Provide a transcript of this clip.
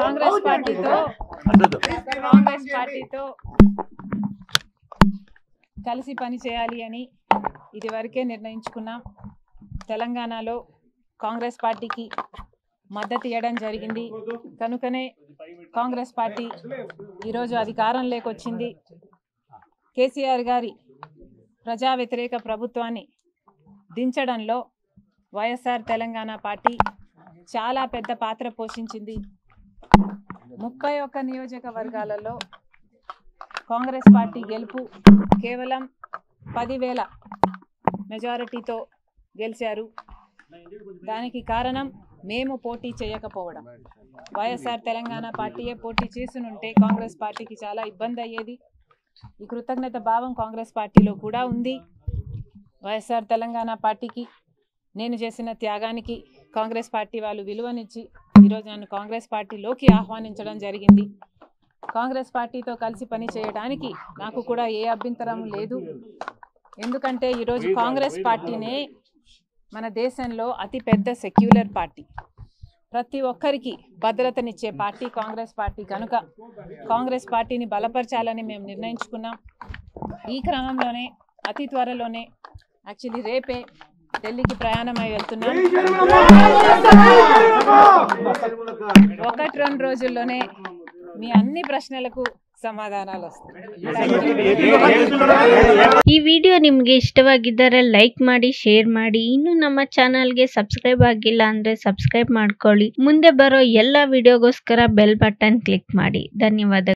కాంగ్రెస్ పార్టీతో కలిసి పని చేయాలి అని ఇదివరకే నిర్ణయించుకున్నాం. తెలంగాణలో కాంగ్రెస్ పార్టీకి మద్దతు ఇవ్వడం జరిగింది. కనుకనే కాంగ్రెస్ పార్టీ ఈరోజు అధికారంలోకి వచ్చింది. కేసీఆర్ గారి ప్రజా వ్యతిరేక ప్రభుత్వాన్ని దించడంలో వైఎస్ఆర్ తెలంగాణ పార్టీ చాలా పెద్ద పాత్ర పోషించింది. 31 నియోజకవర్గాలలో కాంగ్రెస్ పార్టీ గెలుపు కేవలం 10,000 మెజారిటీతో గెలిచారు. దానికి కారణం మేము పోటీ చేయకపోవడం. వైఎస్ఆర్ తెలంగాణ పార్టీయే పోటీ చేసునుంటే కాంగ్రెస్ పార్టీకి చాలా ఇబ్బంది అయ్యేది. ఈ కృతజ్ఞత భావం కాంగ్రెస్ పార్టీలో కూడా ఉంది. వైఎస్ఆర్ తెలంగాణ పార్టీకి నేను చేసిన త్యాగానికి కాంగ్రెస్ పార్టీ వాళ్ళు విలువనిచ్చి ఈరోజు నన్ను కాంగ్రెస్ పార్టీలోకి ఆహ్వానించడం జరిగింది. కాంగ్రెస్ పార్టీతో కలిసి పని చేయడానికి నాకు కూడా ఏ అభ్యంతరం లేదు. ఎందుకంటే ఈరోజు కాంగ్రెస్ పార్టీనే మన దేశంలో అతిపెద్ద సెక్యులర్ పార్టీ, ప్రతి ఒక్కరికి భద్రతనిచ్చే పార్టీ కాంగ్రెస్ పార్టీ. కనుక కాంగ్రెస్ పార్టీని బలపరచాలని మేము నిర్ణయించుకున్నాం. ఈ క్రమంలోనే అతి త్వరలోనే యాక్చువల్లీ రేపే ఢిల్లీకి ప్రయాణమై వెళ్తున్నాం. 1-2 రోజుల్లోనే మీ అన్ని ప్రశ్నలకు ಸಮಾಧಾನಾಲು ಈ ವಿಡಿಯೋ ನಿಮಗೆ ಇಷ್ಟವಾಗಿದ್ದರೆ ಲೈಕ್ ಮಾಡಿ, ಶೇರ್ ಮಾಡಿ. ಇನ್ನು ನಮ್ಮ ಚಾನೆಲ್ಗೆ ಸಬ್ಸ್ಕ್ರೈಬ್ ಆಗಿಲ್ಲ ಅಂದ್ರೆ ಸಬ್ಸ್ಕ್ರೈಬ್ ಮಾಡ್ಕೊಳ್ಳಿ. ಮುಂದೆ ಬರೋ ಎಲ್ಲ ವಿಡಿಯೋಗೋಸ್ಕರ ಬೆಲ್ ಬಟನ್ ಕ್ಲಿಕ್ ಮಾಡಿ. ಧನ್ಯವಾದ.